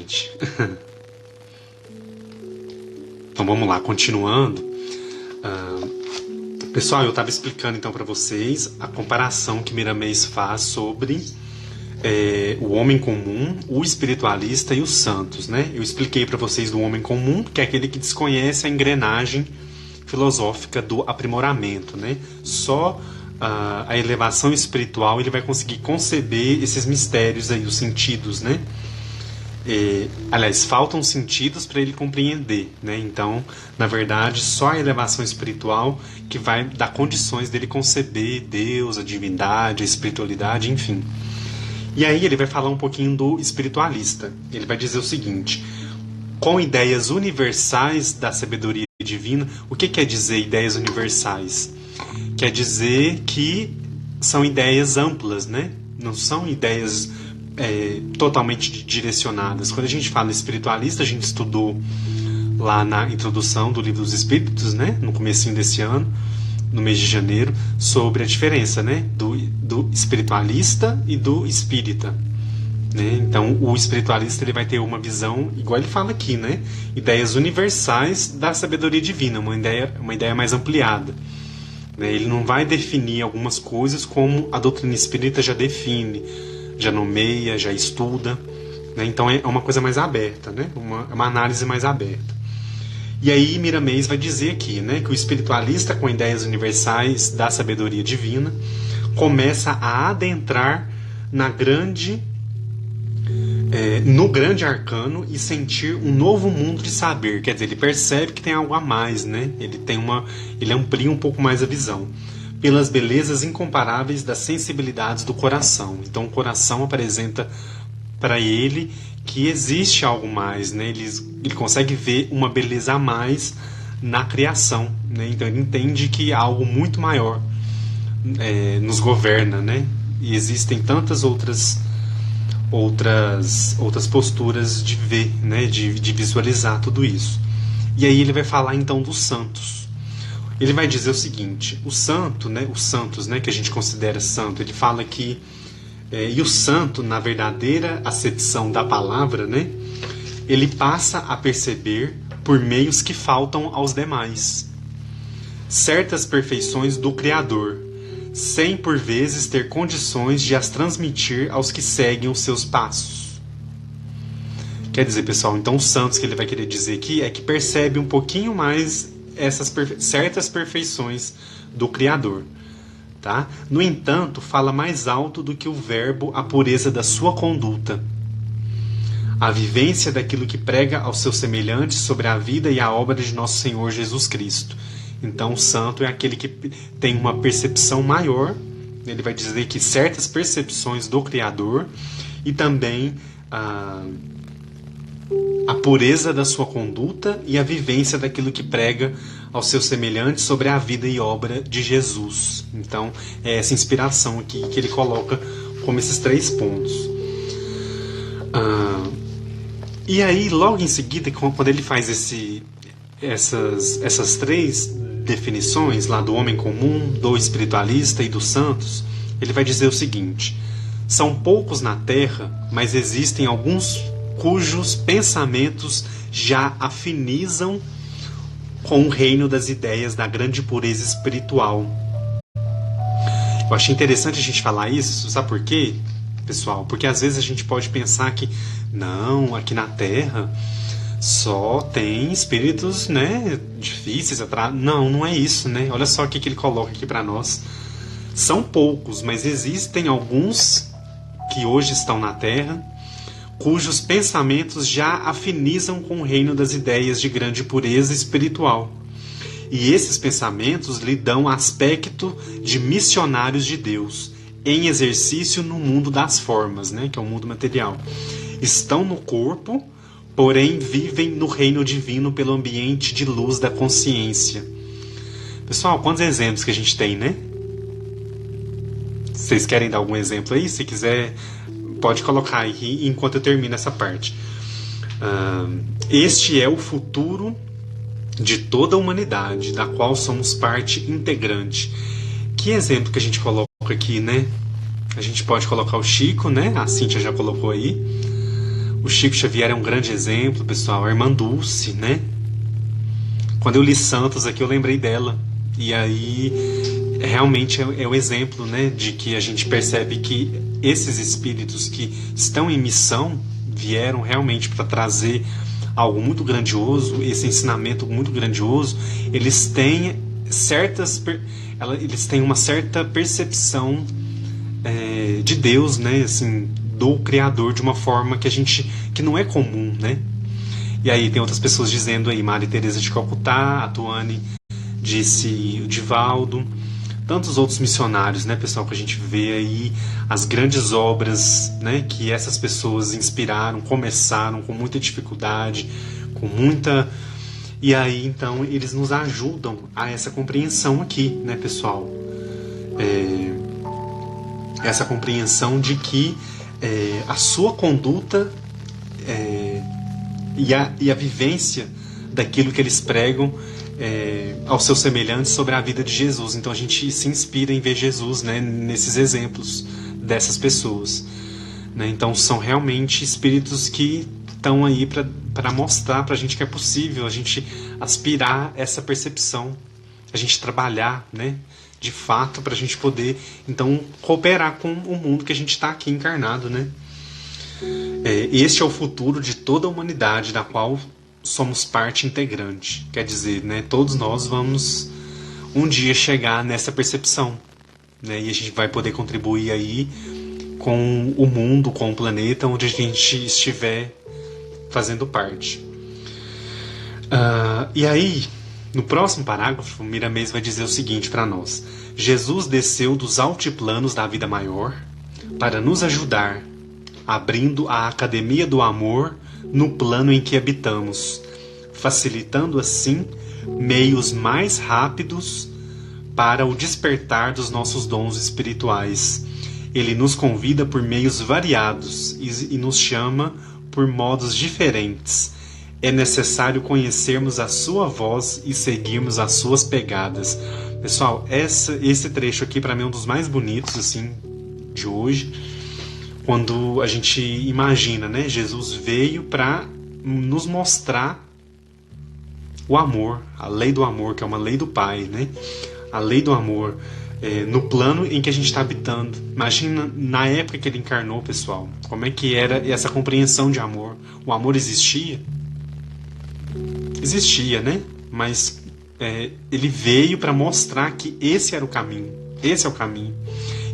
gente. Então vamos lá, continuando. Pessoal, eu estava explicando então para vocês a comparação que Miramês faz sobre o homem comum, o espiritualista e os santos, né? Eu expliquei para vocês do homem comum, que é aquele que desconhece a engrenagem filosófica do aprimoramento, né? Só a elevação espiritual ele vai conseguir conceber esses mistérios aí, os sentidos, né? Aliás, faltam sentidos para ele compreender, né? Então, na verdade, só a elevação espiritual que vai dar condições dele conceber Deus, a divindade, a espiritualidade, enfim. E aí ele vai falar um pouquinho do espiritualista. Ele vai dizer o seguinte: com ideias universais da sabedoria divina. O que quer dizer ideias universais? Quer dizer que são ideias amplas, né? Não são ideias totalmente direcionadas. Quando a gente fala espiritualista, a gente estudou lá na introdução do Livro dos Espíritos, né? No comecinho desse ano, no mês de janeiro, sobre a diferença, né? do espiritualista e do espírita. Né? Então, o espiritualista ele vai ter uma visão, igual ele fala aqui, né? Ideias universais da sabedoria divina, uma ideia mais ampliada. Né? Ele não vai definir algumas coisas como a doutrina espírita já define, já nomeia, já estuda. Né? Então, é uma coisa mais aberta, né? uma análise mais aberta. E aí, Miramês vai dizer aqui, né, que o espiritualista com ideias universais da sabedoria divina começa a adentrar no grande arcano e sentir um novo mundo de saber. Quer dizer, ele percebe que tem algo a mais, né? Ele amplia um pouco mais a visão pelas belezas incomparáveis das sensibilidades do coração. Então o coração apresenta para ele que existe algo mais, né? Ele consegue ver uma beleza a mais na criação, né? Então ele entende que algo muito maior nos governa, né? E existem tantas outras posturas de ver, né? de visualizar tudo isso. E aí ele vai falar então dos santos. Ele vai dizer o seguinte: o santo, né? Os santos, né? Que a gente considera santo, ele fala que e o santo, na verdadeira acepção da palavra, né? Ele passa a perceber por meios que faltam aos demais certas perfeições do Criador, sem por vezes ter condições de as transmitir aos que seguem os seus passos. Quer dizer, pessoal, então os santos que ele vai querer dizer aqui é que percebe um pouquinho mais essas certas perfeições do Criador. Tá? No entanto, fala mais alto do que o verbo a pureza da sua conduta, a vivência daquilo que prega aos seus semelhantes sobre a vida e a obra de nosso Senhor Jesus Cristo. Então o santo é aquele que tem uma percepção maior. Ele vai dizer que certas percepções do Criador e também a pureza da sua conduta e a vivência daquilo que prega aos seus semelhantes sobre a vida e obra de Jesus. Então é essa inspiração aqui que ele coloca como esses 3 pontos. E aí logo em seguida, quando ele faz essas 3 definições lá do homem comum, do espiritualista e dos santos, ele vai dizer o seguinte: são poucos na Terra, mas existem alguns cujos pensamentos já afinizam com o reino das ideias da grande pureza espiritual. Eu achei interessante a gente falar isso, sabe por quê, pessoal? Porque às vezes a gente pode pensar que não, aqui na Terra só tem espíritos, né, difíceis. Não é isso, né? Olha só o que ele coloca aqui para nós. São poucos, mas existem alguns que hoje estão na Terra cujos pensamentos já afinizam com o reino das ideias de grande pureza espiritual. E esses pensamentos lhe dão aspecto de missionários de Deus, em exercício no mundo das formas, né, que é o mundo material. Estão no corpo, porém vivem no reino divino pelo ambiente de luz da consciência. Pessoal, quantos exemplos que a gente tem, né? Vocês querem dar algum exemplo aí? Se quiser, pode colocar aí enquanto eu termino essa parte. Este é o futuro de toda a humanidade, da qual somos parte integrante. Que exemplo que a gente coloca aqui, né? A gente pode colocar o Chico, né? A Cíntia já colocou aí. O O Chico Xavier é um grande exemplo, pessoal. A irmã Dulce, né? Quando eu li Santos aqui, eu lembrei dela. E aí, realmente é o exemplo, né? De que a gente percebe que esses espíritos que estão em missão vieram realmente para trazer algo muito grandioso, esse ensinamento muito grandioso. Eles têm uma certa percepção de Deus, né? Assim, do Criador, de uma forma que não é comum, né? E aí tem outras pessoas dizendo aí, Maria Teresa de Calcutá, a Tuane disse o Divaldo, tantos outros missionários, né, pessoal, que a gente vê aí as grandes obras, né, que essas pessoas inspiraram, começaram com muita dificuldade, com muita... E aí, então, eles nos ajudam a essa compreensão aqui, né, pessoal? Essa compreensão de que a sua conduta e a vivência daquilo que eles pregam aos seus semelhantes sobre a vida de Jesus. Então a gente se inspira em ver Jesus, né, nesses exemplos dessas pessoas, né? Então são realmente espíritos que estão aí para mostrar para a gente que é possível a gente aspirar essa percepção, a gente trabalhar, né, de fato, para a gente poder então cooperar com o mundo que a gente está aqui encarnado, né? Este é o futuro de toda a humanidade, da qual somos parte integrante. Quer dizer, né, todos nós vamos um dia chegar nessa percepção, né, e a gente vai poder contribuir aí com o mundo, com o planeta onde a gente estiver fazendo parte. E aí, no próximo parágrafo, Miramês vai dizer o seguinte para nós: Jesus desceu dos altiplanos da vida maior para nos ajudar, abrindo a Academia do Amor no plano em que habitamos, facilitando assim meios mais rápidos para o despertar dos nossos dons espirituais. Ele nos convida por meios variados e nos chama por modos diferentes. É necessário conhecermos a sua voz e seguirmos as suas pegadas. Pessoal, esse trecho aqui para mim é um dos mais bonitos assim de hoje. Quando a gente imagina, né, Jesus veio para nos mostrar o amor, a lei do amor, que é uma lei do Pai, né? A lei do amor no plano em que a gente está habitando. Imagina na época que ele encarnou, pessoal, como é que era essa compreensão de amor. O amor existia? Existia, né? Mas ele veio para mostrar que esse era o caminho. Esse é o caminho.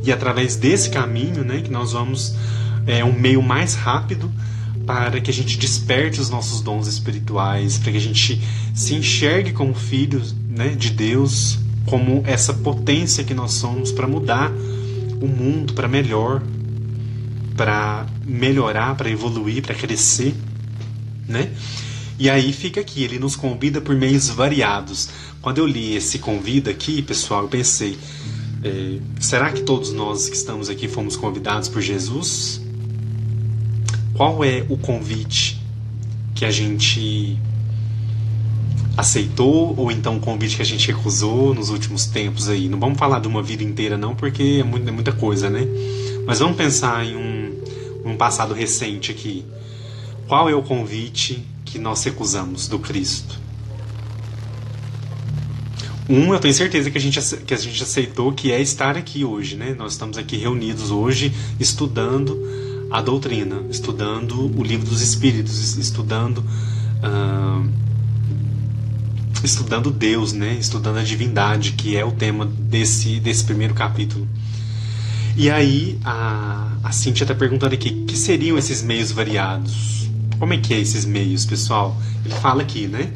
E através desse caminho, né, que nós vamos um meio mais rápido para que a gente desperte os nossos dons espirituais, para que a gente se enxergue como filhos, né, de Deus, como essa potência que nós somos para mudar o mundo para melhor, para melhorar, para evoluir, para crescer, né? E aí fica aqui, ele nos convida por meios variados. Quando eu li esse convida aqui, pessoal, eu pensei, será que todos nós que estamos aqui fomos convidados por Jesus? Qual é o convite que a gente aceitou, ou então o convite que a gente recusou nos últimos tempos aí? Não vamos falar de uma vida inteira não, porque é muita coisa, né? Mas vamos pensar em um passado recente aqui. Qual é o convite que nós recusamos do Cristo? Eu tenho certeza que a gente aceitou, que é estar aqui hoje, né? Nós estamos aqui reunidos hoje estudando a doutrina, estudando o livro dos Espíritos, estudando Deus, né? Estudando a divindade, que é o tema desse primeiro capítulo. E aí a Cíntia está perguntando aqui, que seriam esses meios variados? Como é que é esses meios, pessoal? Ele fala aqui, né?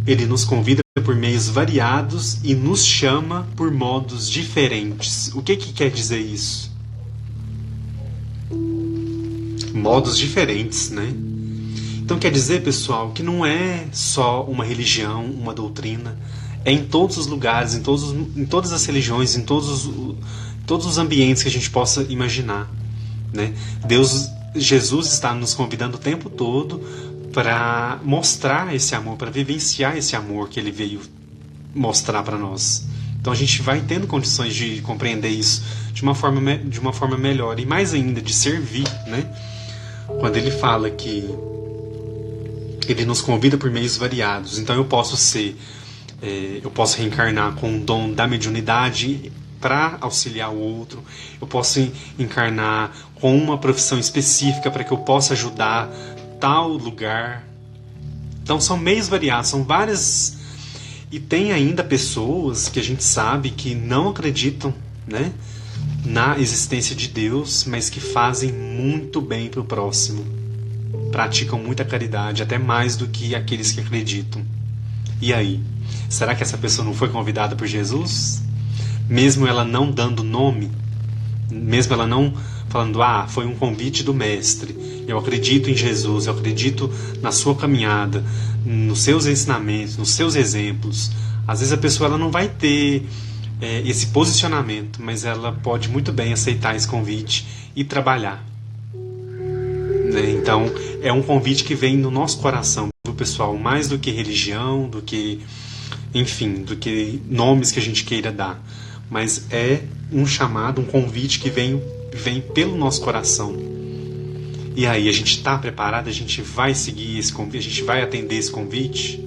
Ele nos convida por meios variados e nos chama por modos diferentes. O que quer dizer isso? Modos diferentes, né? Então quer dizer, pessoal, que não é só uma religião, uma doutrina. É em todos os lugares, em todas as religiões, em todos os ambientes que a gente possa imaginar, né? Jesus está nos convidando o tempo todo para mostrar esse amor, para vivenciar esse amor que ele veio mostrar para nós. Então a gente vai tendo condições de compreender isso de uma forma melhor, e mais ainda de servir, né, quando ele fala que ele nos convida por meios variados. Então eu posso reencarnar com o dom da mediunidade para auxiliar o outro. Eu posso encarnar com uma profissão específica para que eu possa ajudar tal lugar. Então são meios variados, são várias. E tem ainda pessoas que a gente sabe que não acreditam, né, na existência de Deus, mas que fazem muito bem para o próximo. Praticam muita caridade, até mais do que aqueles que acreditam. E aí? Será que essa pessoa não foi convidada por Jesus? Mesmo ela não dando nome, mesmo ela não falando, foi um convite do Mestre, eu acredito em Jesus, eu acredito na sua caminhada, nos seus ensinamentos, nos seus exemplos. Às vezes a pessoa ela não vai ter esse posicionamento, mas ela pode muito bem aceitar esse convite e trabalhar. Então, é um convite que vem no nosso coração, pessoal, mais do que religião, do que, enfim, do que nomes que a gente queira dar. Mas é um chamado, um convite que vem pelo nosso coração. E aí, a gente está preparado? A gente vai seguir esse convite? A gente vai atender esse convite?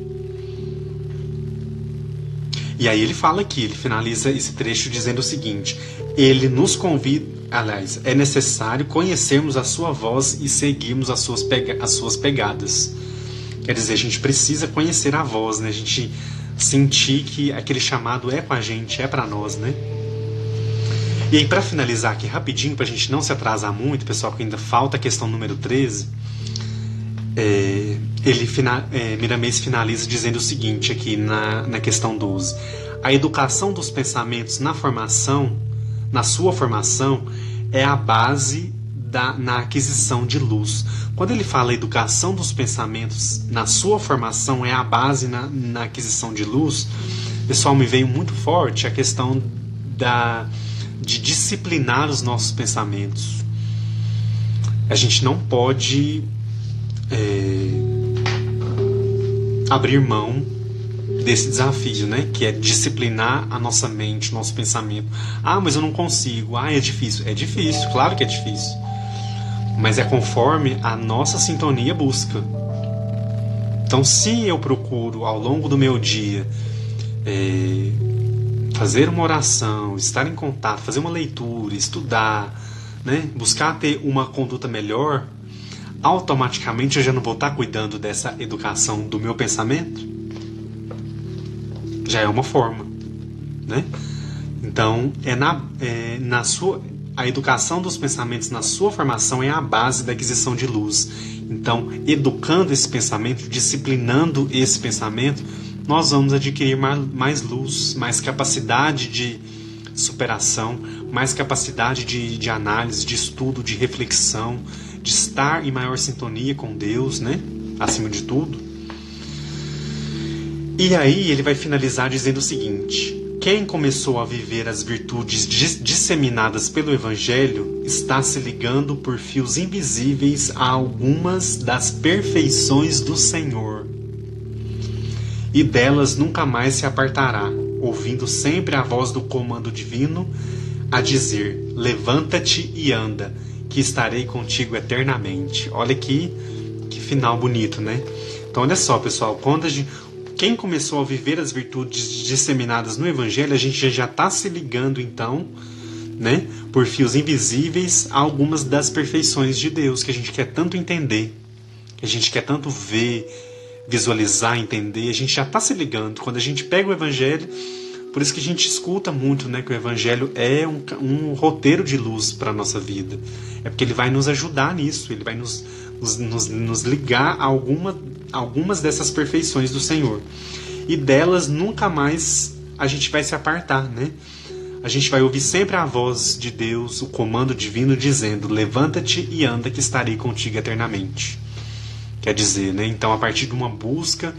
E aí ele fala aqui, ele finaliza esse trecho dizendo o seguinte: ele nos convida, aliás, é necessário conhecermos a sua voz e seguirmos as suas pegadas. Quer dizer, a gente precisa conhecer a voz, né? A gente sentir que aquele chamado é com a gente, é para nós, né? E aí, para finalizar aqui rapidinho, para a gente não se atrasar muito, pessoal, que ainda falta a questão número 13, Miramês finaliza dizendo o seguinte aqui na questão 12: a educação dos pensamentos na sua formação, é a base na aquisição de luz. Quando ele fala educação dos pensamentos na sua formação é a base na aquisição de luz, pessoal, me veio muito forte a questão de disciplinar os nossos pensamentos. A gente não pode abrir mão desse desafio, né? Que é disciplinar a nossa mente, o nosso pensamento. Mas eu não consigo. É difícil. É difícil, claro que é difícil. Mas é conforme a nossa sintonia busca. Então, se eu procuro ao longo do meu dia fazer uma oração, estar em contato, fazer uma leitura, estudar, né? Buscar ter uma conduta melhor, automaticamente eu já não vou estar cuidando dessa educação do meu pensamento? Já é uma forma, né? Então, a educação dos pensamentos na sua formação é a base da aquisição de luz. Então, educando esse pensamento, disciplinando esse pensamento, nós vamos adquirir mais luz, mais capacidade de superação, mais capacidade de análise, de estudo, de reflexão, de estar em maior sintonia com Deus, né? Acima de tudo. E aí ele vai finalizar dizendo o seguinte: quem começou a viver as virtudes disseminadas pelo Evangelho está se ligando por fios invisíveis a algumas das perfeições do Senhor, e delas nunca mais se apartará, ouvindo sempre a voz do comando divino a dizer: levanta-te e anda, que estarei contigo eternamente. Olha que final bonito, né? Então olha só, pessoal, quem começou a viver as virtudes disseminadas no Evangelho, a gente já está se ligando, então, né, por fios invisíveis a algumas das perfeições de Deus, que a gente quer tanto entender, que a gente quer tanto ver, visualizar, entender. A gente já está se ligando. Quando a gente pega o Evangelho, por isso que a gente escuta muito, né, que o Evangelho é um roteiro de luz para a nossa vida. É porque ele vai nos ajudar nisso, ele vai nos ligar a algumas dessas perfeições do Senhor. E delas nunca mais a gente vai se apartar, né? A gente vai ouvir sempre a voz de Deus, o comando divino dizendo: levanta-te e anda, que estarei contigo eternamente. Quer dizer, né? Então, a partir de uma busca,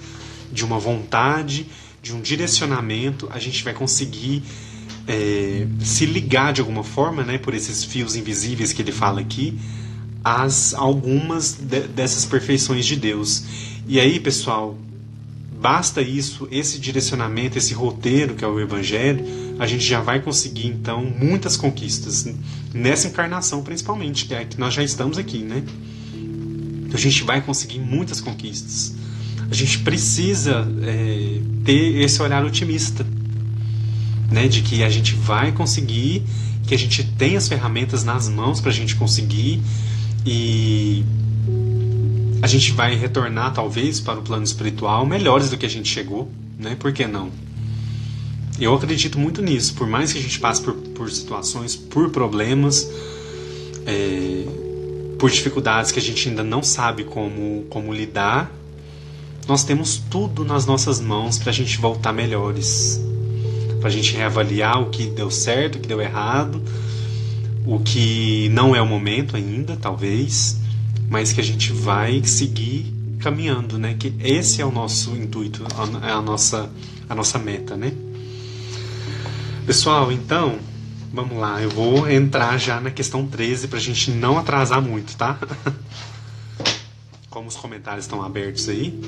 de uma vontade, de um direcionamento, a gente vai conseguir se ligar de alguma forma, né, por esses fios invisíveis que ele fala aqui, algumas dessas perfeições de Deus. E aí, pessoal, basta isso, esse direcionamento, esse roteiro que é o Evangelho, a gente já vai conseguir, então, muitas conquistas, nessa encarnação principalmente, que é que nós já estamos aqui, né? Então a gente vai conseguir muitas conquistas. A gente precisa ter esse olhar otimista, né? De que a gente vai conseguir, que a gente tem as ferramentas nas mãos para a gente conseguir, e a gente vai retornar talvez para o plano espiritual melhores do que a gente chegou, né? Por que não? Eu acredito muito nisso. Por mais que a gente passe por situações, por problemas, por dificuldades que a gente ainda não sabe como lidar, nós temos tudo nas nossas mãos para a gente voltar melhores, para a gente reavaliar o que deu certo, o que deu errado, o que não é o momento ainda, talvez, mas que a gente vai seguir caminhando, né? Que esse é o nosso intuito, é a nossa meta, né? Pessoal, então, vamos lá, eu vou entrar já na questão 13 para a gente não atrasar muito, tá? Como os comentários estão abertos aí,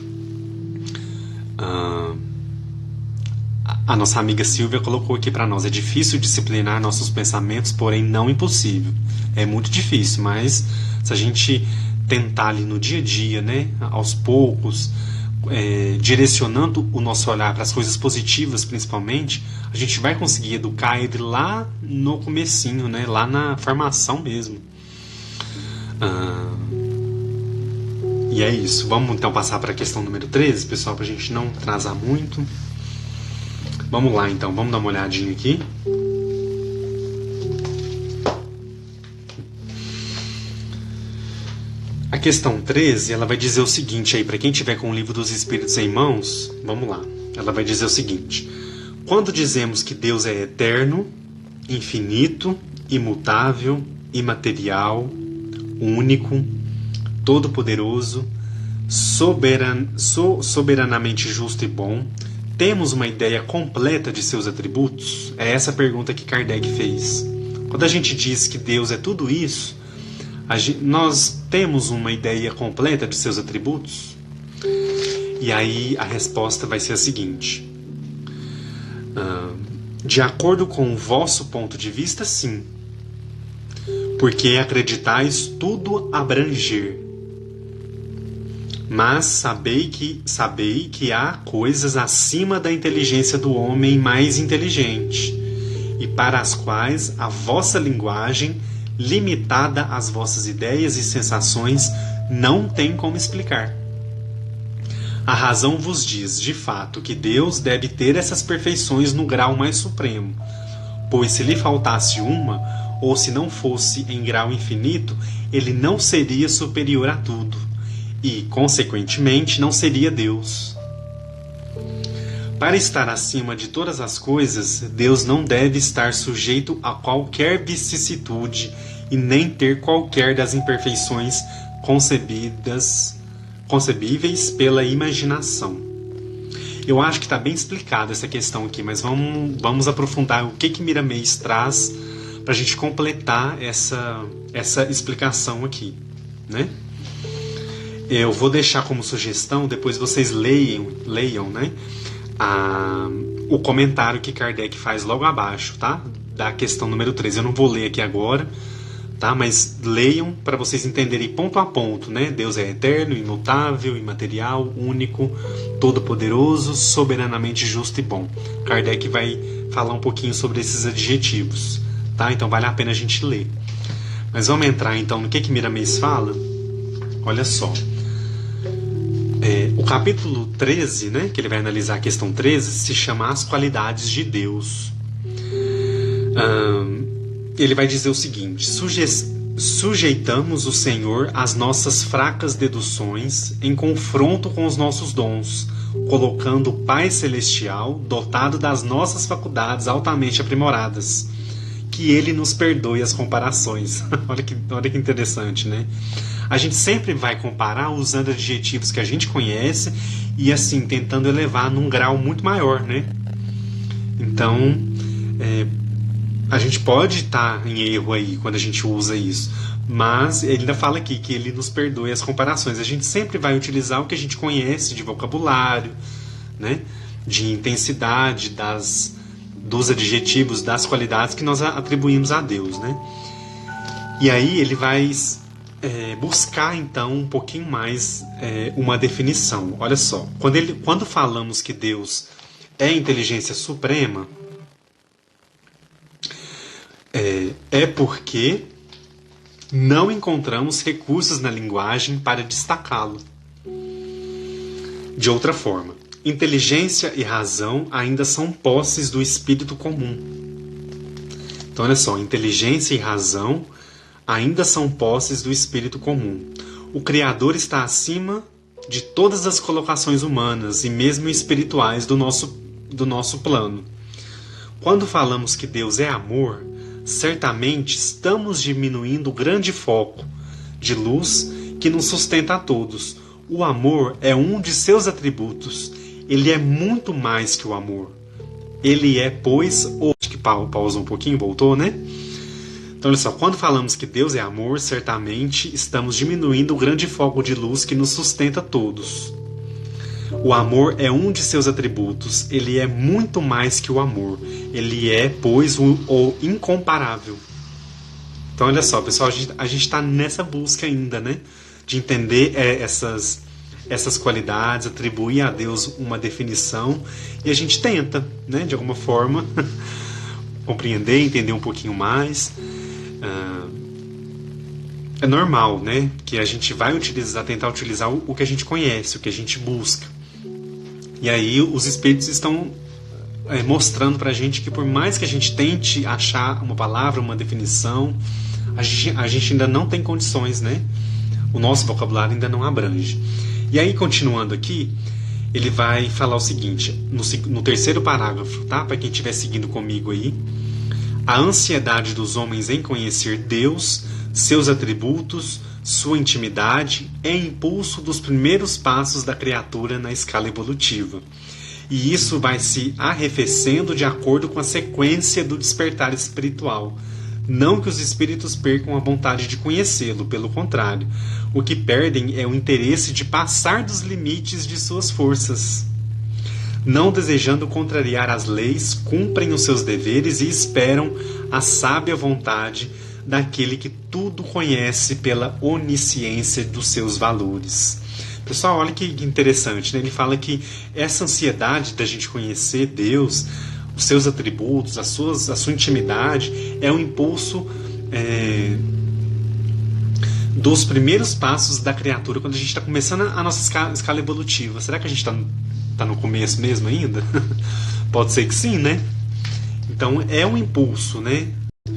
a nossa amiga Silvia colocou aqui para nós: é difícil disciplinar nossos pensamentos, porém não impossível. É muito difícil, mas se a gente tentar ali no dia a dia, né, aos poucos, direcionando o nosso olhar para as coisas positivas principalmente, a gente vai conseguir educar ele lá no comecinho, né, lá na formação mesmo. E é isso. Vamos então passar para a questão número 13, pessoal, para a gente não atrasar muito. Vamos lá então, vamos dar uma olhadinha aqui. A questão 13, ela vai dizer o seguinte aí, para quem tiver com o Livro dos Espíritos em mãos, vamos lá. Ela vai dizer o seguinte: quando dizemos que Deus é eterno, infinito, imutável, imaterial, único, todo-poderoso, soberanamente justo e bom, temos uma ideia completa de seus atributos? É essa a pergunta que Kardec fez. Quando a gente diz que Deus é tudo isso, nós temos uma ideia completa de seus atributos? E aí a resposta vai ser a seguinte: de acordo com o vosso ponto de vista, sim, porque acreditais tudo abranger. Mas sabei que há coisas acima da inteligência do homem mais inteligente, e para as quais a vossa linguagem, limitada às vossas ideias e sensações, não tem como explicar. A razão vos diz, de fato, que Deus deve ter essas perfeições no grau mais supremo, pois se lhe faltasse uma, ou se não fosse em grau infinito, ele não seria superior a tudo, e, consequentemente, não seria Deus. Para estar acima de todas as coisas, Deus não deve estar sujeito a qualquer vicissitude e nem ter qualquer das imperfeições concebíveis pela imaginação. Eu acho que está bem explicada essa questão aqui, mas vamos aprofundar o que Miramês traz para a gente completar essa explicação aqui, né? Eu vou deixar como sugestão, depois vocês leiam, né, o comentário que Kardec faz logo abaixo, tá? Da questão número 13. Eu não vou ler aqui agora, tá? Mas leiam para vocês entenderem ponto a ponto, né? Deus é eterno, imutável, imaterial, único, todo-poderoso, soberanamente justo e bom. Kardec vai falar um pouquinho sobre esses adjetivos, tá? Então vale a pena a gente ler. Mas vamos entrar então no que Miramês fala? Olha só. O capítulo 13, né, que ele vai analisar a questão 13, se chama As Qualidades de Deus. Ele vai dizer o seguinte: sujeitamos o Senhor às nossas fracas deduções em confronto com os nossos dons, colocando o Pai Celestial dotado das nossas faculdades altamente aprimoradas. Que Ele nos perdoe as comparações. Olha que interessante, né? A gente sempre vai comparar usando adjetivos que a gente conhece e assim, tentando elevar num grau muito maior, né? Então, a gente pode estar em erro aí quando a gente usa isso, mas ele ainda fala aqui que ele nos perdoe as comparações. A gente sempre vai utilizar o que a gente conhece de vocabulário, né? De intensidade, dos adjetivos, das qualidades que nós atribuímos a Deus, né? E aí ele vai buscar então um pouquinho mais uma definição. Olha só, quando falamos que Deus é inteligência suprema, porque não encontramos recursos na linguagem para destacá-lo. De outra forma, inteligência e razão ainda são posses do espírito comum. Então, olha só, inteligência e razão ainda são posses do espírito comum. O Criador está acima de todas as colocações humanas e mesmo espirituais do nosso plano. Quando falamos que Deus é amor, certamente estamos diminuindo o grande foco de luz que nos sustenta a todos. O amor é um de seus atributos. Ele é muito mais que o amor. Ele é, pois, acho que pausa um pouquinho, voltou, né? Então, olha só, quando falamos que Deus é amor, certamente estamos diminuindo o grande foco de luz que nos sustenta a todos. O amor é um de seus atributos. Ele é muito mais que o amor. Ele é, pois, o incomparável. Então, olha só, pessoal, a gente está nessa busca ainda, né? De entender essas qualidades, atribuir a Deus uma definição. E a gente tenta, né, de alguma forma, compreender, entender um pouquinho mais. É normal, né? Que a gente vai tentar utilizar o que a gente conhece, o que a gente busca. E aí os espíritos estão mostrando pra gente que por mais que a gente tente achar uma palavra, uma definição, a gente ainda não tem condições, né? O nosso vocabulário ainda não abrange. E aí, continuando aqui, ele vai falar o seguinte, no terceiro parágrafo, tá? Para quem estiver seguindo comigo aí. A ansiedade dos homens em conhecer Deus, seus atributos, sua intimidade, é impulso dos primeiros passos da criatura na escala evolutiva. E isso vai se arrefecendo de acordo com a sequência do despertar espiritual. Não que os espíritos percam a vontade de conhecê-lo, pelo contrário. O que perdem é o interesse de passar dos limites de suas forças. Não desejando contrariar as leis, cumprem os seus deveres e esperam a sábia vontade daquele que tudo conhece pela onisciência dos seus valores. Pessoal, olha que interessante, né? Ele fala que essa ansiedade da gente conhecer Deus, os seus atributos, a sua intimidade, é um impulso dos primeiros passos da criatura, quando a gente está começando a nossa escala evolutiva. Será que a gente está no começo mesmo ainda? Pode ser que sim, né? Então é um impulso, né,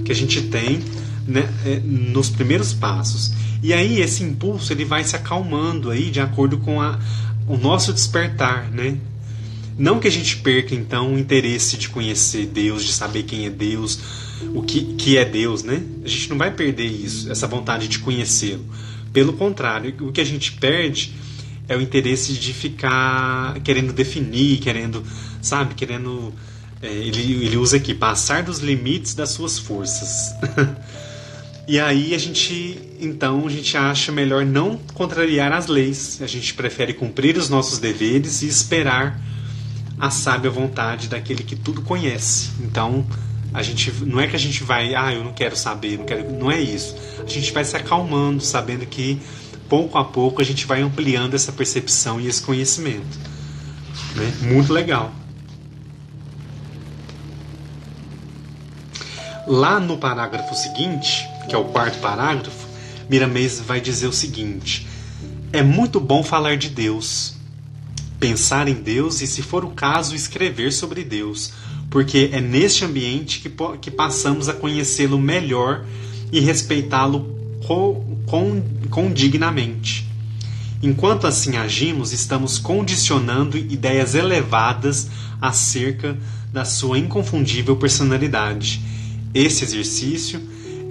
que a gente tem, né, nos primeiros passos. E aí esse impulso ele vai se acalmando aí de acordo com o nosso despertar, né? Não que a gente perca então o interesse de conhecer Deus, de saber quem é Deus, o que é Deus, né? A gente não vai perder isso, essa vontade de conhecê-lo. Pelo contrário, o que a gente perde é o interesse de ficar querendo definir, querendo. Ele usa aqui, passar dos limites das suas forças. E aí a gente acha melhor não contrariar as leis. A gente prefere cumprir os nossos deveres e esperar a sábia vontade daquele que tudo conhece. Então, não é que a gente vai, eu não quero saber, não é isso. A gente vai se acalmando, sabendo que pouco a pouco a gente vai ampliando essa percepção e esse conhecimento, né? Muito legal. Lá no parágrafo seguinte, que é o quarto parágrafo, Miramês vai dizer o seguinte: é muito bom falar de Deus, pensar em Deus e, se for o caso, escrever sobre Deus, porque é neste ambiente que passamos a conhecê-lo melhor e respeitá-lo condignamente. Enquanto assim agimos, estamos condicionando ideias elevadas acerca da sua inconfundível personalidade. Esse exercício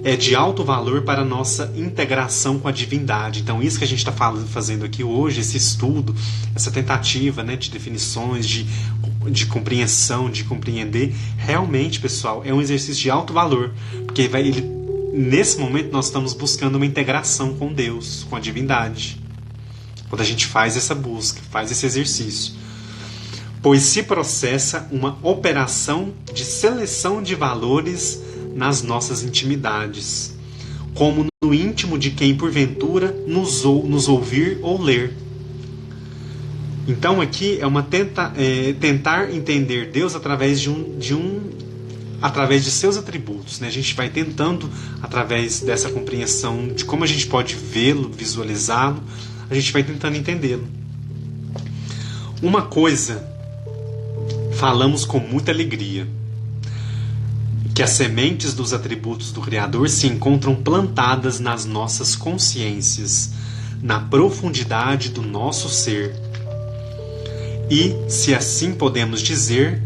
é de alto valor para a nossa integração com a divindade. Então, isso que a gente está fazendo aqui hoje, esse estudo, essa tentativa, né, de definições, de compreensão, de compreender, realmente, pessoal, é um exercício de alto valor, porque nesse momento nós estamos buscando uma integração com Deus, com a divindade. Quando a gente faz essa busca, faz esse exercício. Pois se processa uma operação de seleção de valores nas nossas intimidades, como no íntimo de quem porventura nos ouvir ou ler. Então aqui é tentar entender Deus através através de seus atributos, né? A gente vai tentando, através dessa compreensão de como a gente pode vê-lo, visualizá-lo, a gente vai tentando entendê-lo. Uma coisa falamos com muita alegria, que as sementes dos atributos do Criador se encontram plantadas nas nossas consciências, na profundidade do nosso ser. E, se assim podemos dizer,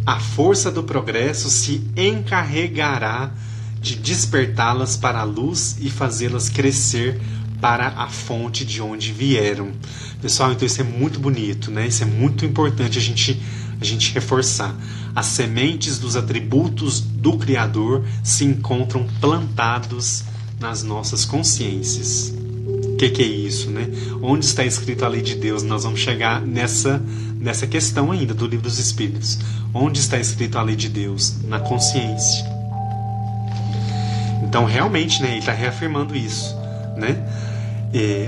a força do progresso se encarregará de despertá-las para a luz e fazê-las crescer para a fonte de onde vieram. Pessoal, então isso é muito bonito, né? Isso é muito importante a gente reforçar. As sementes dos atributos do Criador se encontram plantados nas nossas consciências. O que é isso, né? Onde está escrito a lei de Deus? Nós vamos chegar nessa questão ainda do Livro dos Espíritos. Onde está escrito a lei de Deus? Na consciência. Então, realmente, né, ele está reafirmando isso, né?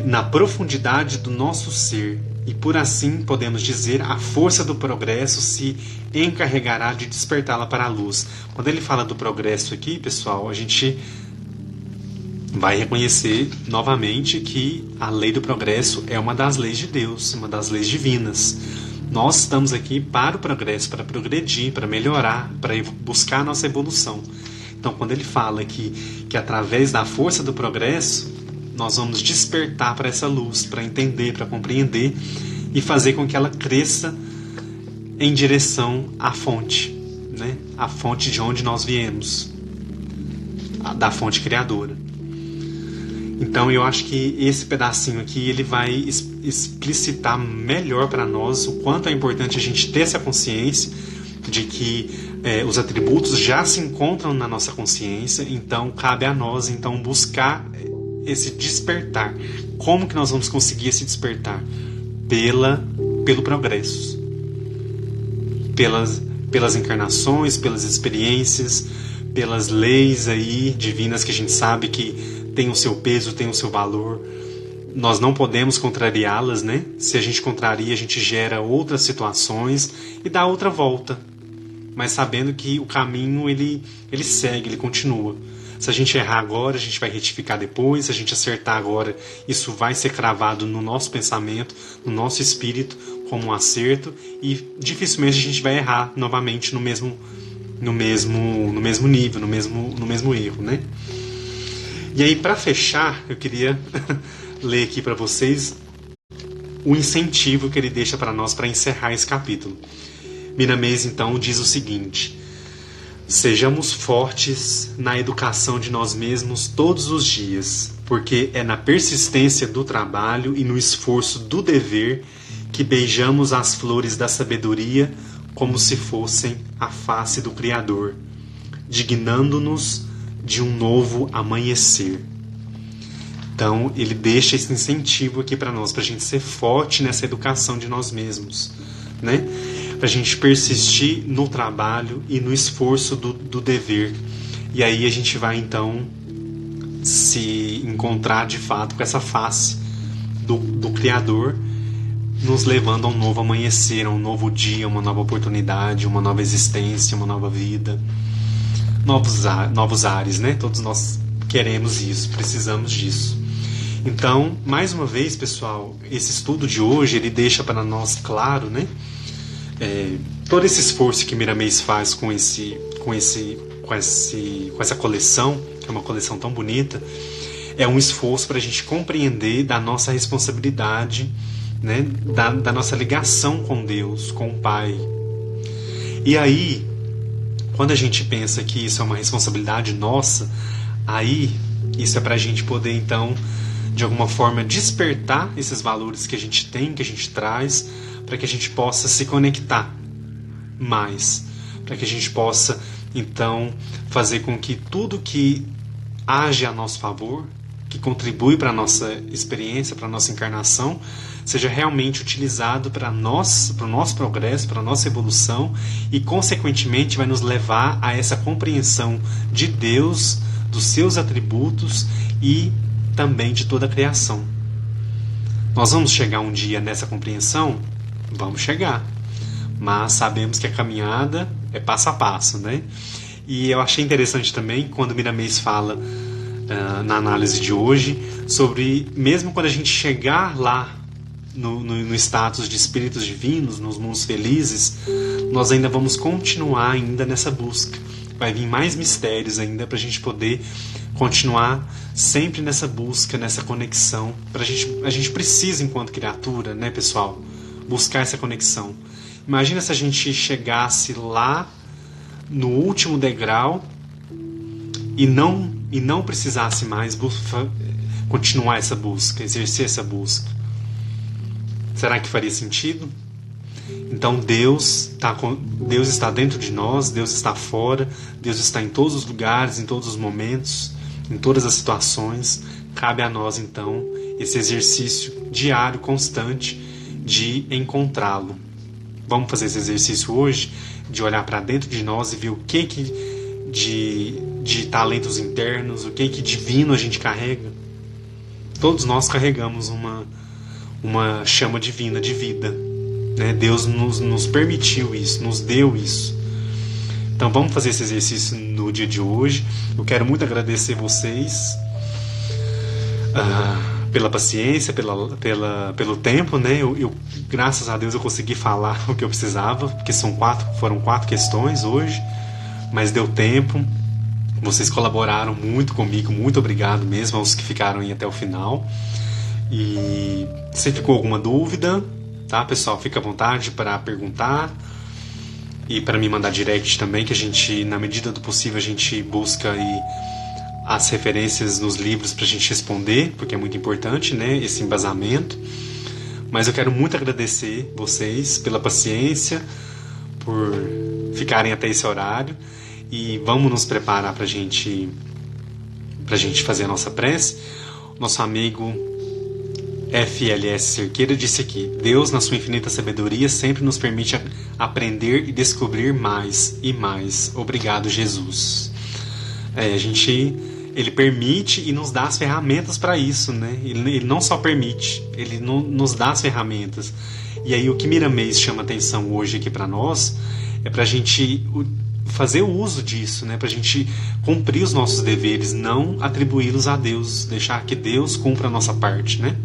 Na profundidade do nosso ser. E por assim podemos dizer, a força do progresso se encarregará de despertá-la para a luz. Quando ele fala do progresso aqui, pessoal, a gente vai reconhecer novamente que a lei do progresso é uma das leis de Deus, uma das leis divinas. Nós estamos aqui para o progresso, para progredir, para melhorar, para buscar a nossa evolução. Então, quando ele fala que através da força do progresso, nós vamos despertar para essa luz, para entender, para compreender e fazer com que ela cresça em direção à fonte, né? A fonte de onde nós viemos, da fonte criadora. Então eu acho que esse pedacinho aqui ele vai explicitar melhor para nós o quanto é importante a gente ter essa consciência de que os atributos já se encontram na nossa consciência, então cabe a nós então buscar esse despertar. Como que nós vamos conseguir esse despertar? Pelo progresso, pelas encarnações, pelas experiências, pelas leis aí divinas que a gente sabe que tem o seu peso, tem o seu valor. Nós não podemos contrariá-las, né? Se a gente contraria, a gente gera outras situações e dá outra volta. Mas sabendo que o caminho ele segue, ele continua. Se a gente errar agora, a gente vai retificar depois. Se a gente acertar agora, isso vai ser cravado no nosso pensamento, no nosso espírito, como um acerto. E dificilmente a gente vai errar novamente no mesmo nível, no mesmo erro, né? E aí, para fechar, eu queria ler aqui para vocês o incentivo que ele deixa para nós para encerrar esse capítulo. Miramês, então, diz o seguinte: sejamos fortes na educação de nós mesmos todos os dias, porque é na persistência do trabalho e no esforço do dever que beijamos as flores da sabedoria como se fossem a face do Criador, dignando-nos de um novo amanhecer. Então, ele deixa esse incentivo aqui para nós, para a gente ser forte nessa educação de nós mesmos, né? Para a gente persistir no trabalho e no esforço do dever. E aí a gente vai, então, se encontrar de fato com essa face do Criador, nos levando a um novo amanhecer, a um novo dia, uma nova oportunidade, uma nova existência, uma nova vida. Novos ares, né? Todos nós queremos isso, precisamos disso. Então, mais uma vez, pessoal, esse estudo de hoje, ele deixa para nós claro, né? Todo esse esforço que Miramês faz com essa coleção, que é uma coleção tão bonita, é um esforço para a gente compreender da nossa responsabilidade, né? Da nossa ligação com Deus, com o Pai. E aí, quando a gente pensa que isso é uma responsabilidade nossa, aí isso é para a gente poder, então, de alguma forma, despertar esses valores que a gente tem, que a gente traz, para que a gente possa se conectar mais, para que a gente possa, então, fazer com que tudo que age a nosso favor, que contribui para a nossa experiência, para a nossa encarnação, seja realmente utilizado para o nosso progresso, para a nossa evolução e, consequentemente, vai nos levar a essa compreensão de Deus dos seus atributos e também de toda a criação. Nós vamos chegar um dia nessa compreensão? Vamos chegar. Mas sabemos que a caminhada é passo a passo, né? E eu achei interessante também quando Miramês fala na análise de hoje sobre, mesmo quando a gente chegar lá no status de espíritos divinos, nos mundos felizes, nós ainda vamos continuar ainda nessa busca. Vai vir mais mistérios ainda para a gente poder continuar sempre nessa busca, nessa conexão. A gente precisa, enquanto criatura, né, pessoal, buscar essa conexão. Imagina se a gente chegasse lá no último degrau e não precisasse mais continuar essa busca, exercer essa busca. Será que faria sentido? Então Deus está dentro de nós, Deus está fora, Deus está em todos os lugares, em todos os momentos, em todas as situações. Cabe a nós, então, esse exercício diário, constante, de encontrá-lo. Vamos fazer esse exercício hoje, de olhar para dentro de nós e ver o que de talentos internos, o que divino a gente carrega. Todos nós carregamos uma chama divina de vida, né? Deus nos permitiu isso, nos deu isso. Então vamos fazer esse exercício no dia de hoje. Eu quero muito agradecer vocês pela paciência, pelo tempo, né? Eu, graças a Deus, eu consegui falar o que eu precisava, porque foram 4 questões hoje, mas deu tempo. Vocês colaboraram muito comigo, muito obrigado mesmo aos que ficaram aí até o final. E se ficou alguma dúvida, tá, pessoal, fica à vontade para perguntar e para me mandar direct também, que a gente, na medida do possível, a gente busca aí as referências nos livros para a gente responder, porque é muito importante, né, esse embasamento. Mas eu quero muito agradecer vocês pela paciência, por ficarem até esse horário, e vamos nos preparar para a gente fazer a nossa prece. Nosso amigo FLS Cerqueira disse aqui: Deus, na sua infinita sabedoria, sempre nos permite aprender e descobrir mais e mais. Obrigado, Jesus. Ele permite e nos dá as ferramentas para isso, né? Ele não só permite, ele nos dá as ferramentas. E aí o que Miramês chama atenção hoje aqui para nós é para a gente fazer o uso disso, né? Para a gente cumprir os nossos deveres, não atribuí-los a Deus, deixar que Deus cumpra a nossa parte, né?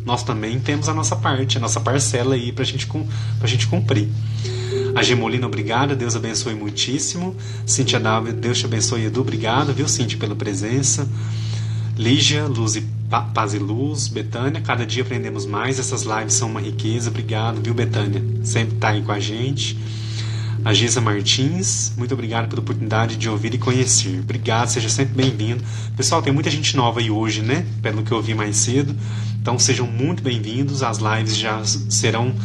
Nós também temos a nossa parte, a nossa parcela aí pra gente cumprir. A Gemolina, obrigada, Deus abençoe muitíssimo. Cíntia Dávila, Deus te abençoe, Edu, obrigado, viu, Cíntia, pela presença. Lígia, Luz e Paz e Luz. Betânia, cada dia aprendemos mais, essas lives são uma riqueza, obrigado, viu, Betânia, sempre tá aí com a gente. A Gisa Martins, muito obrigado pela oportunidade de ouvir e conhecer. Obrigado, seja sempre bem-vindo. Pessoal, tem muita gente nova aí hoje, né? Pelo que eu vi mais cedo. Então sejam muito bem-vindos. As lives já serão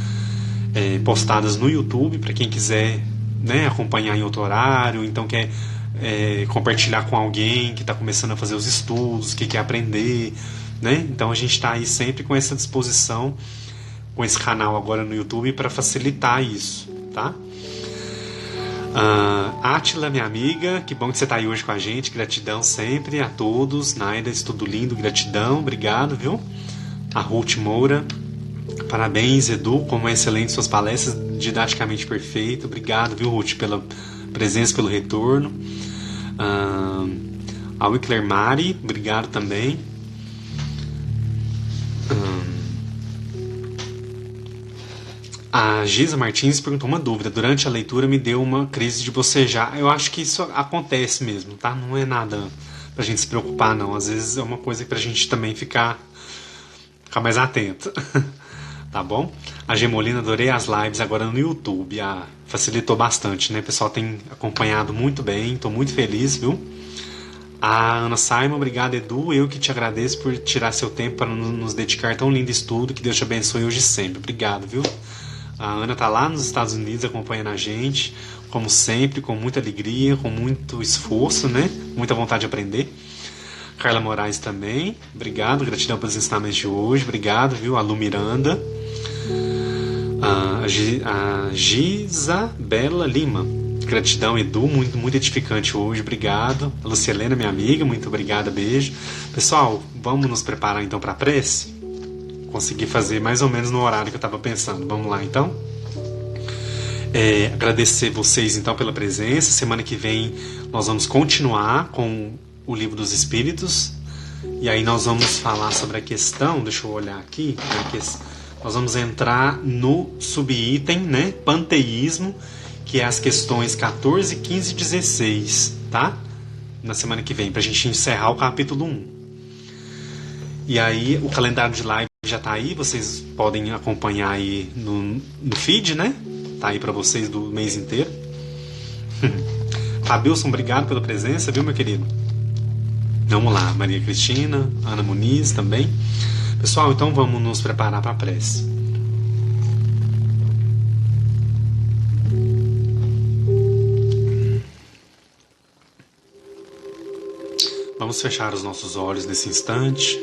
postadas no YouTube para quem quiser, né, acompanhar em outro horário. Então quer compartilhar com alguém que está começando a fazer os estudos, que quer aprender, né? Então a gente está aí sempre com essa disposição, com esse canal agora no YouTube para facilitar isso, tá? Átila, minha amiga, que bom que você está aí hoje com a gente, gratidão sempre a todos. Naida, estudo lindo, gratidão, obrigado, viu? A Ruth Moura, parabéns, Edu, como é excelente suas palestras, didaticamente perfeito, obrigado, viu, Ruth, pela presença, pelo retorno. A Wickler Mari, obrigado também. A Gisa Martins perguntou uma dúvida. Durante a leitura me deu uma crise de bocejar. Eu acho que isso acontece mesmo, tá? Não é nada pra gente se preocupar, não. Às vezes é uma coisa pra gente também ficar mais atento. Tá bom? A Gemolina, adorei as lives agora no YouTube. Facilitou bastante, né? O pessoal tem acompanhado muito bem. Tô muito feliz, viu? A Ana Simon, obrigado, Edu. Eu que te agradeço por tirar seu tempo para nos dedicar a tão lindo estudo. Que Deus te abençoe hoje e sempre. Obrigado, viu? A Ana tá lá nos Estados Unidos acompanhando a gente, como sempre, com muita alegria, com muito esforço, né? Muita vontade de aprender. Carla Moraes também, obrigado, gratidão pelos ensinamentos de hoje, obrigado, viu? A Lu Miranda. A Gisabela Lima, Gratidão, Edu, muito edificante hoje, obrigado. A Lucielena, minha amiga, muito obrigada, beijo. Pessoal, vamos nos preparar então para a prece? Consegui fazer mais ou menos no horário que eu estava pensando. Vamos lá então? Agradecer vocês então pela presença. Semana que vem nós vamos continuar com o Livro dos Espíritos. E aí nós vamos falar sobre a questão, deixa eu olhar aqui, nós vamos entrar no subitem, né, panteísmo, que é as questões 14, 15 e 16, tá? Na semana que vem, pra gente encerrar o capítulo 1. E aí o calendário de live já tá aí, vocês podem acompanhar aí no feed, né? Tá aí pra vocês do mês inteiro. Fabilson, obrigado pela presença, viu, meu querido? Vamos lá, Maria Cristina, Ana Muniz também. Pessoal, então vamos nos preparar para a prece. Vamos fechar os nossos olhos nesse instante.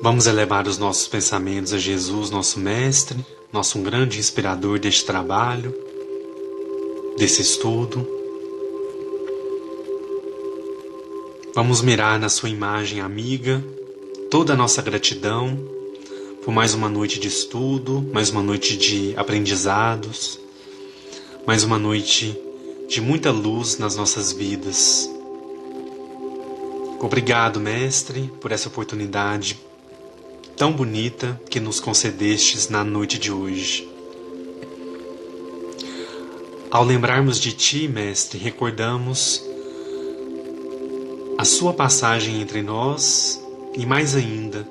Vamos elevar os nossos pensamentos a Jesus, nosso Mestre, nosso grande inspirador deste trabalho, desse estudo. Vamos mirar na sua imagem amiga toda a nossa gratidão por mais uma noite de estudo, mais uma noite de aprendizados, mais uma noite de muita luz nas nossas vidas. Obrigado, Mestre, por essa oportunidade tão bonita que nos concedestes na noite de hoje. Ao lembrarmos de Ti, Mestre, recordamos a Sua passagem entre nós e, mais ainda,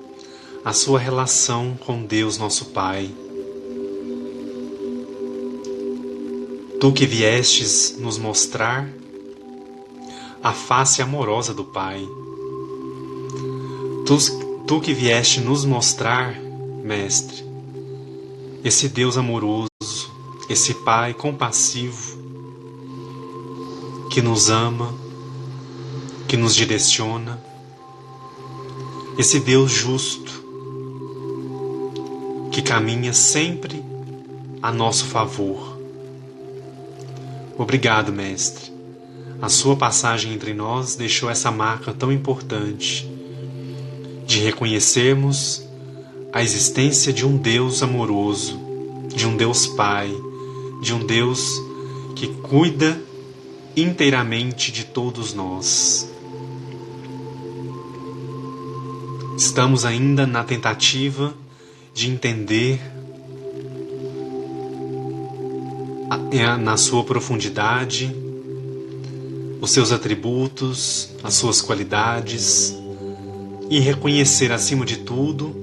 a Sua relação com Deus, nosso Pai. Tu que viestes nos mostrar a face amorosa do Pai. Tu que vieste nos mostrar, Mestre, esse Deus amoroso, esse Pai compassivo, que nos ama, que nos direciona, esse Deus justo, que caminha sempre a nosso favor. Obrigado, Mestre. A sua passagem entre nós deixou essa marca tão importante de reconhecermos a existência de um Deus amoroso, de um Deus Pai, de um Deus que cuida inteiramente de todos nós. Estamos ainda na tentativa de entender na sua profundidade os seus atributos, as suas qualidades e reconhecer acima de tudo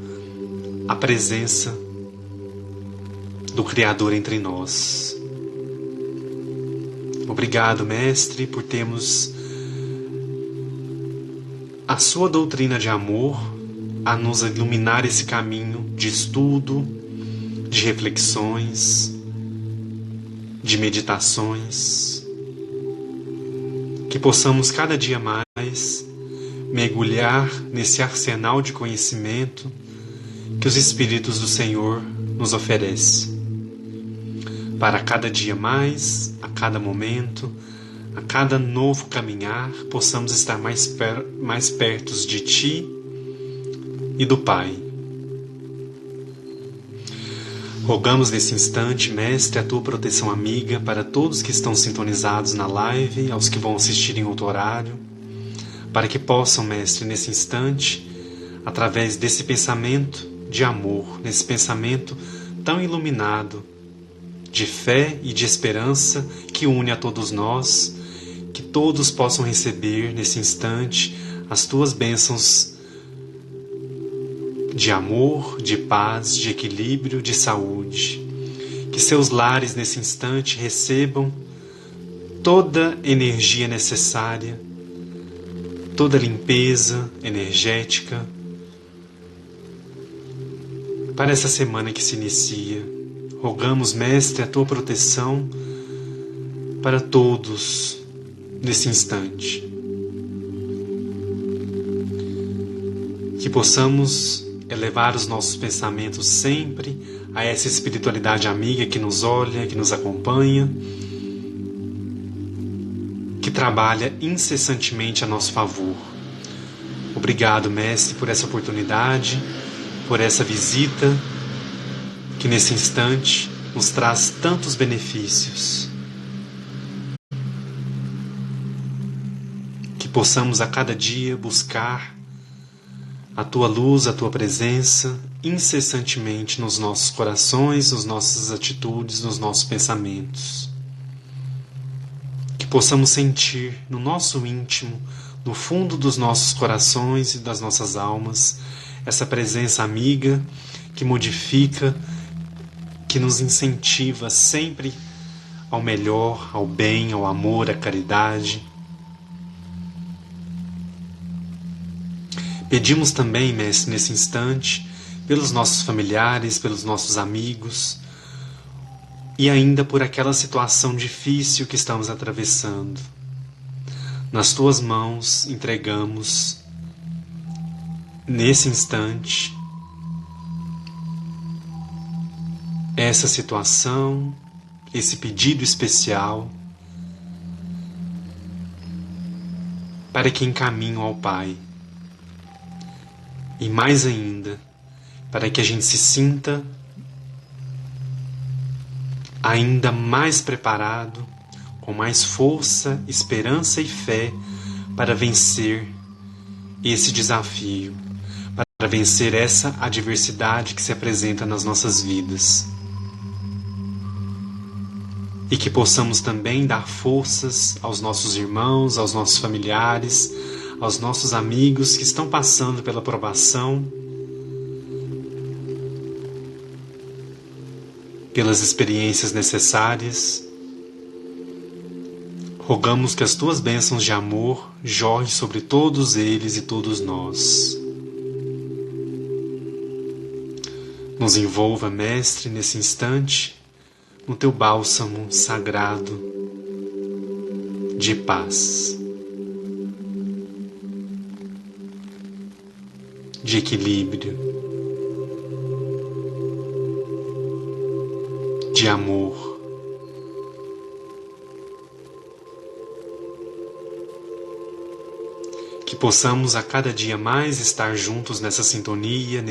a presença do Criador entre nós. Obrigado, Mestre, por termos a sua doutrina de amor a nos iluminar esse caminho de estudo, de reflexões, de meditações, que possamos cada dia mais mergulhar nesse arsenal de conhecimento que os Espíritos do Senhor nos oferecem. Para cada dia mais, a cada momento, a cada novo caminhar, possamos estar mais perto de Ti e do Pai. Rogamos nesse instante, Mestre, a Tua proteção amiga para todos que estão sintonizados na live, aos que vão assistir em outro horário, para que possam, Mestre, nesse instante, através desse pensamento de amor, nesse pensamento tão iluminado, de fé e de esperança que une a todos nós, que todos possam receber nesse instante as Tuas bênçãos de amor, de paz, de equilíbrio, de saúde. Que seus lares nesse instante recebam toda energia necessária, toda limpeza energética para essa semana que se inicia. Rogamos, Mestre, a Tua proteção para todos nesse instante. Que possamos elevar os nossos pensamentos sempre a essa espiritualidade amiga que nos olha, que nos acompanha, que trabalha incessantemente a nosso favor. Obrigado, Mestre, por essa oportunidade, por essa visita que nesse instante nos traz tantos benefícios. Que possamos a cada dia buscar a Tua luz, a Tua presença, incessantemente nos nossos corações, nas nossas atitudes, nos nossos pensamentos. Que possamos sentir no nosso íntimo, no fundo dos nossos corações e das nossas almas, essa presença amiga que modifica, que nos incentiva sempre ao melhor, ao bem, ao amor, à caridade. Pedimos também, Mestre, nesse instante, pelos nossos familiares, pelos nossos amigos e ainda por aquela situação difícil que estamos atravessando. Nas Tuas mãos entregamos, nesse instante, essa situação, esse pedido especial, para que encaminhem ao Pai. E mais ainda, para que a gente se sinta ainda mais preparado, com mais força, esperança e fé para vencer esse desafio, para vencer essa adversidade que se apresenta nas nossas vidas. E que possamos também dar forças aos nossos irmãos, aos nossos familiares, aos nossos amigos que estão passando pela provação, pelas experiências necessárias. Rogamos que as Tuas bênçãos de amor jorrem sobre todos eles e todos nós. Nos envolva, Mestre, nesse instante, no Teu bálsamo sagrado de paz, de equilíbrio, de amor. Que possamos a cada dia mais estar juntos nessa sintonia,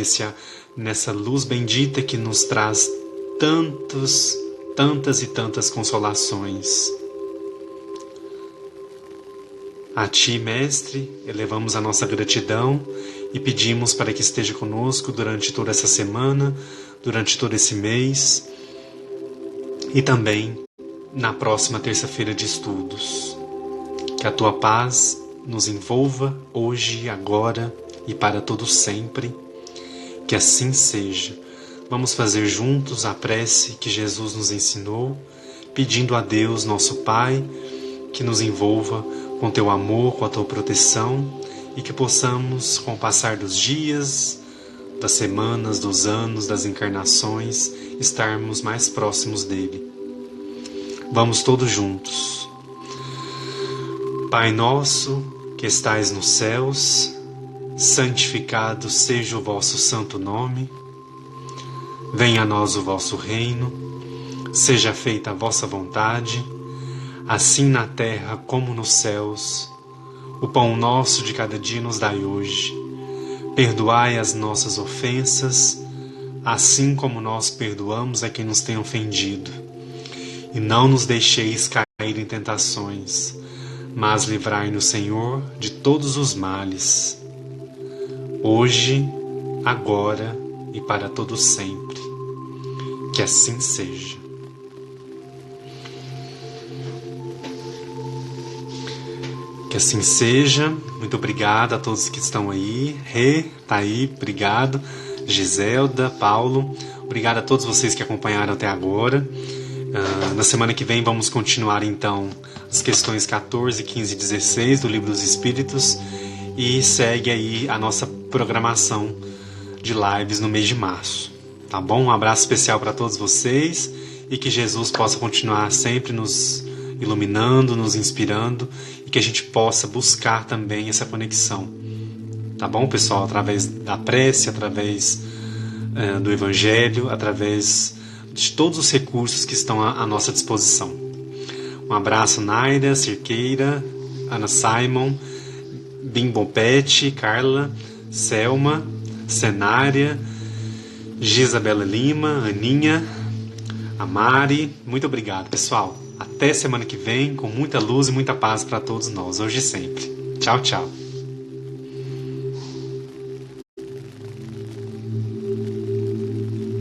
nessa luz bendita que nos traz tantas e tantas consolações. A Ti, Mestre, elevamos a nossa gratidão e pedimos para que esteja conosco durante toda essa semana, durante todo esse mês e também na próxima terça-feira de estudos. Que a Tua paz nos envolva hoje, agora e para todo sempre. Que assim seja. Vamos fazer juntos a prece que Jesus nos ensinou, pedindo a Deus, nosso Pai, que nos envolva com Teu amor, com a Tua proteção e que possamos, com o passar dos dias, das semanas, dos anos, das encarnações, estarmos mais próximos dEle. Vamos todos juntos. Pai nosso, que estais nos céus, santificado seja o vosso santo nome. Venha a nós o vosso reino, seja feita a vossa vontade, assim na terra como nos céus. O pão nosso de cada dia nos dai hoje. Perdoai as nossas ofensas, assim como nós perdoamos a quem nos tem ofendido. E não nos deixeis cair em tentações, mas livrai-nos, Senhor, de todos os males, hoje, agora e para todo sempre. Que assim seja. Que assim seja. Muito obrigado a todos que estão aí. Rê, tá aí, obrigado. Giselda, Paulo, obrigado a todos vocês que acompanharam até agora. Na semana que vem vamos continuar então as questões 14, 15 e 16 do Livro dos Espíritos e segue aí a nossa programação de lives no mês de março, tá bom? Um abraço especial para todos vocês e que Jesus possa continuar sempre nos iluminando, nos inspirando e que a gente possa buscar também essa conexão tá bom, pessoal? Através da prece, através do Evangelho, através de todos os recursos que estão à nossa disposição. Um abraço, Naira, Cirqueira, Ana Simon, Bimbo Pet, Carla, Selma, Cenária, Gisabela Lima, Aninha, a Mari. Muito obrigado, pessoal. Até semana que vem, com muita luz e muita paz para todos nós, hoje e sempre. Tchau, tchau.